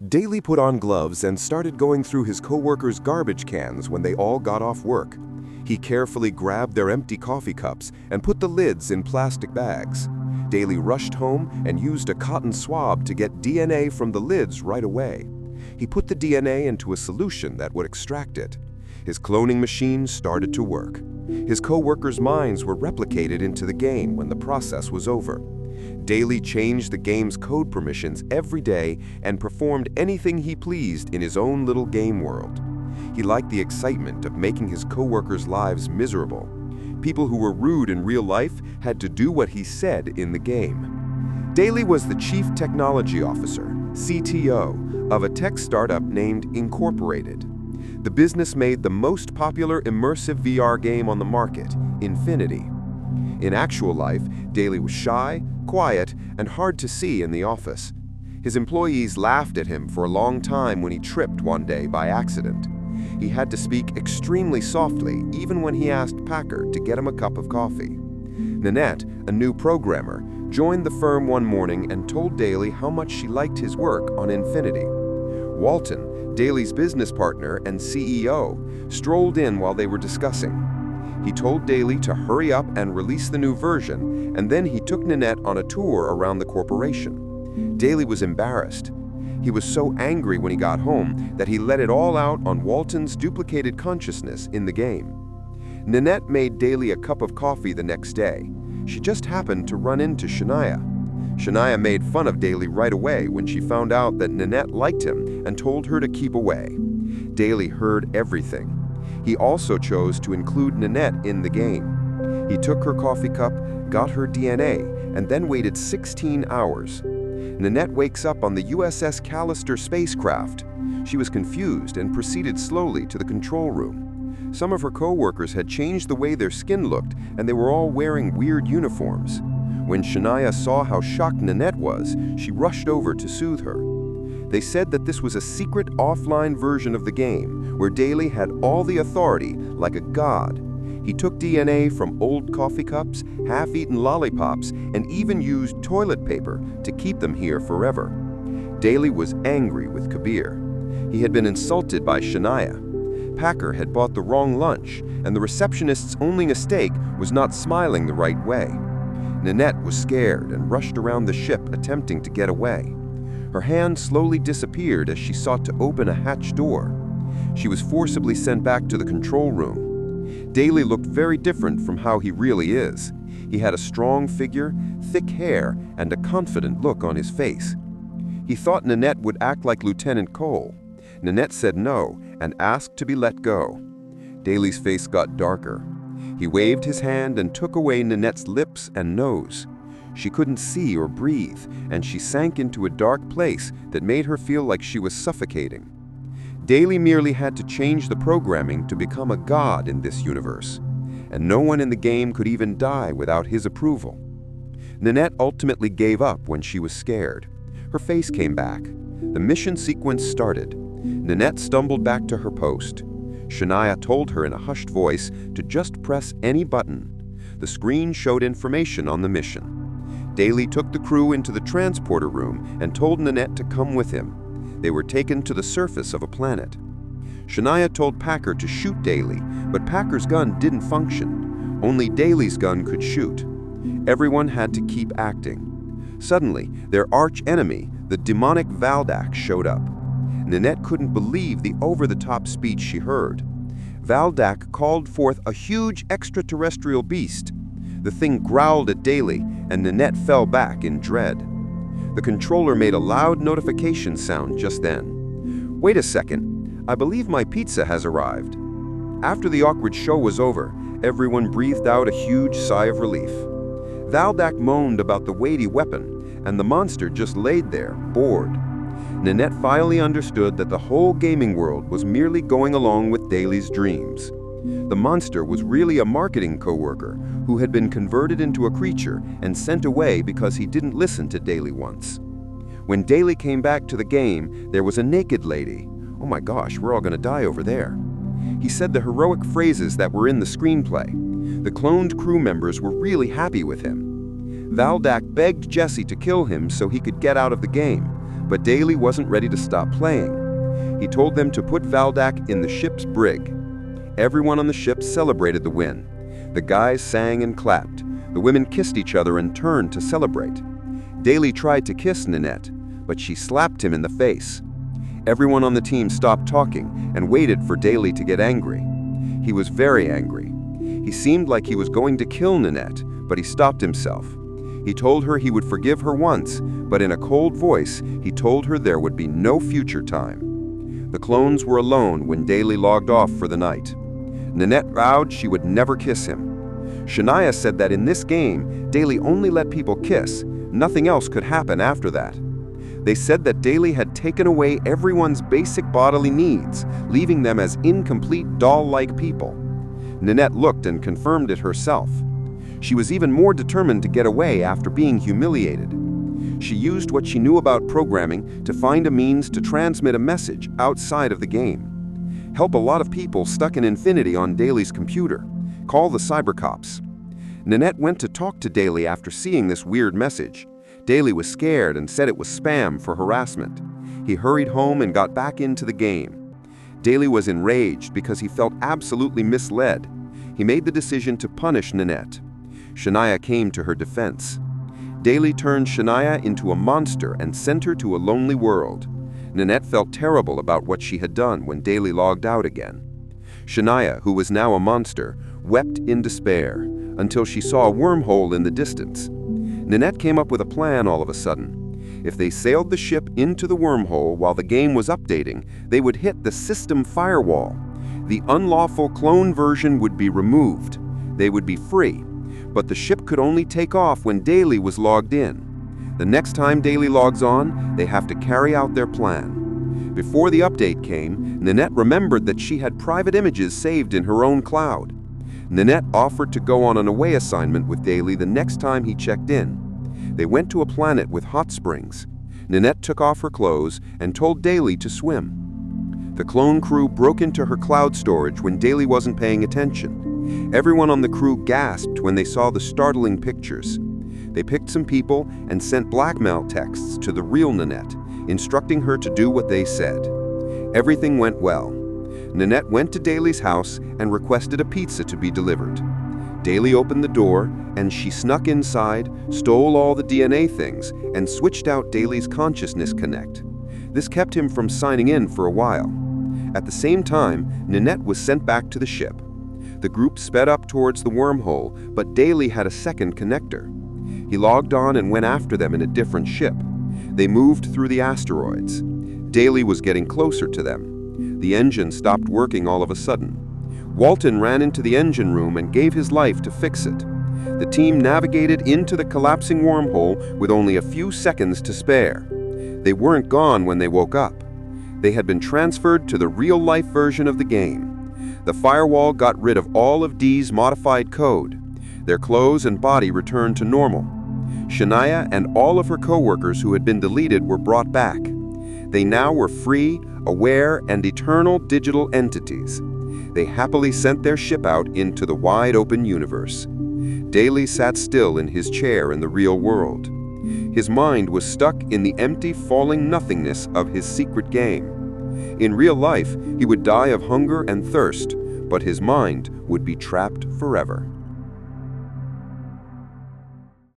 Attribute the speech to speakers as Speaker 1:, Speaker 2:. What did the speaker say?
Speaker 1: Daly put on gloves and started going through his coworkers' garbage cans when they all got off work. He carefully grabbed their empty coffee cups and put the lids in plastic bags. Daly rushed home and used a cotton swab to get DNA from the lids right away. He put the DNA into a solution that would extract it. His cloning machine started to work. His coworkers' minds were replicated into the game when the process was over. Daly changed the game's code permissions every day and performed anything he pleased in his own little game world. He liked the excitement of making his coworkers' lives miserable. People who were rude in real life had to do what he said in the game. Daly was the Chief Technology Officer, CTO, of a tech startup named Incorporated. The business made the most popular immersive VR game on the market, Infinity. In actual life, Daly was shy, quiet, and hard to see in the office. His employees laughed at him for a long time when he tripped one day by accident. He had to speak extremely softly even when he asked Packer to get him a cup of coffee. Nanette, a new programmer, joined the firm one morning and told Daly how much she liked his work on Infinity. Walton, Daly's business partner and CEO, strolled in while they were discussing. He told Daly to hurry up and release the new version, and then he took Nanette on a tour around the corporation. Daly was embarrassed. He was so angry when he got home that he let it all out on Walton's duplicated consciousness in the game. Nanette made Daly a cup of coffee the next day. She just happened to run into Shania. Shania made fun of Daly right away when she found out that Nanette liked him and told her to keep away. Daly heard everything. He also chose to include Nanette in the game. He took her coffee cup, got her DNA, and then waited 16 hours. Nanette wakes up on the USS Callister spacecraft. She was confused and proceeded slowly to the control room. Some of her coworkers had changed the way their skin looked, and they were all wearing weird uniforms. When Shania saw how shocked Nanette was, she rushed over to soothe her. They said that this was a secret offline version of the game, where Daly had all the authority like a god. He took DNA from old coffee cups, half-eaten lollipops, and even used toilet paper to keep them here forever. Daly was angry with Kabir. He had been insulted by Shania. Packer had bought the wrong lunch, and the receptionist's only mistake was not smiling the right way. Nanette was scared and rushed around the ship attempting to get away. Her hand slowly disappeared as she sought to open a hatch door. She was forcibly sent back to the control room. Daly looked very different from how he really is. He had a strong figure, thick hair, and a confident look on his face. He thought Nanette would act like Lieutenant Cole. Nanette said no and asked to be let go. Daly's face got darker. He waved his hand and took away Nanette's lips and nose. She couldn't see or breathe, and she sank into a dark place that made her feel like she was suffocating. Daly merely had to change the programming to become a god in this universe, and no one in the game could even die without his approval. Nanette ultimately gave up when she was scared. Her face came back. The mission sequence started. Nanette stumbled back to her post. Shania told her in a hushed voice to just press any button. The screen showed information on the mission. Daly took the crew into the transporter room and told Nanette to come with him. They were taken to the surface of a planet. Shania told Packer to shoot Daly, but Packer's gun didn't function. Only Daly's gun could shoot. Everyone had to keep acting. Suddenly, their arch-enemy, the demonic Valdak, showed up. Nanette couldn't believe the over-the-top speech she heard. Valdak called forth a huge extraterrestrial beast. The thing growled at Daly, and Nanette fell back in dread. The controller made a loud notification sound just then. "Wait a second, I believe my pizza has arrived." After the awkward show was over, everyone breathed out a huge sigh of relief. Valdak moaned about the weighty weapon, and the monster just laid there, bored. Nanette finally understood that the whole gaming world was merely going along with Daly's dreams. The monster was really a marketing coworker who had been converted into a creature and sent away because he didn't listen to Daly once. When Daly came back to the game, there was a naked lady. "Oh my gosh, we're all gonna die over there." He said the heroic phrases that were in the screenplay. The cloned crew members were really happy with him. Valdak begged Jesse to kill him so he could get out of the game, But Daly wasn't ready to stop playing. He told them to put Valdak in the ship's brig. Everyone on the ship celebrated the win. The guys sang and clapped. The women kissed each other and turned to celebrate. Daly tried to kiss Nanette, but she slapped him in the face. Everyone on the team stopped talking and waited for Daly to get angry. He was very angry. He seemed like he was going to kill Nanette, but he stopped himself. He told her he would forgive her once, but in a cold voice, he told her there would be no future time. The clones were alone when Daly logged off for the night. Nanette vowed she would never kiss him. Shania said that in this game, Daly only let people kiss. Nothing else could happen after that. They said that Daly had taken away everyone's basic bodily needs, leaving them as incomplete doll-like people. Nanette looked and confirmed it herself. She was even more determined to get away after being humiliated. She used what she knew about programming to find a means to transmit a message outside of the game. Help a lot of people stuck in Infinity on Daly's computer. Call the cybercops. Nanette went to talk to Daly after seeing this weird message. Daly was scared and said it was spam for harassment. He hurried home and got back into the game. Daly was enraged because he felt absolutely misled. He made the decision to punish Nanette. Shania came to her defense. Daly turned Shania into a monster and sent her to a lonely world. Nanette felt terrible about what she had done when Daly logged out again. Shania, who was now a monster, wept in despair until she saw a wormhole in the distance. Nanette came up with a plan all of a sudden. If they sailed the ship into the wormhole while the game was updating, they would hit the system firewall. The unlawful clone version would be removed. They would be free, but the ship could only take off when Daly was logged in. The next time Daly logs on, they have to carry out their plan. Before the update came, Nanette remembered that she had private images saved in her own cloud. Nanette offered to go on an away assignment with Daly the next time he checked in. They went to a planet with hot springs. Nanette took off her clothes and told Daly to swim. The clone crew broke into her cloud storage when Daly wasn't paying attention. Everyone on the crew gasped when they saw the startling pictures. They picked some people and sent blackmail texts to the real Nanette, instructing her to do what they said. Everything went well. Nanette went to Daly's house and requested a pizza to be delivered. Daly opened the door, and she snuck inside, stole all the DNA things, and switched out Daly's consciousness connect. This kept him from signing in for a while. At the same time, Nanette was sent back to the ship. The group sped up towards the wormhole, but Daly had a second connector. He logged on and went after them in a different ship. They moved through the asteroids. Daly was getting closer to them. The engine stopped working all of a sudden. Walton ran into the engine room and gave his life to fix it. The team navigated into the collapsing wormhole with only a few seconds to spare. They weren't gone when they woke up. They had been transferred to the real-life version of the game. The firewall got rid of all of Dee's modified code. Their clothes and body returned to normal. Shania and all of her coworkers who had been deleted were brought back. They now were free, aware, and eternal digital entities. They happily sent their ship out into the wide-open universe. Daly sat still in his chair in the real world. His mind was stuck in the empty, falling nothingness of his secret game. In real life, he would die of hunger and thirst, but his mind would be trapped forever.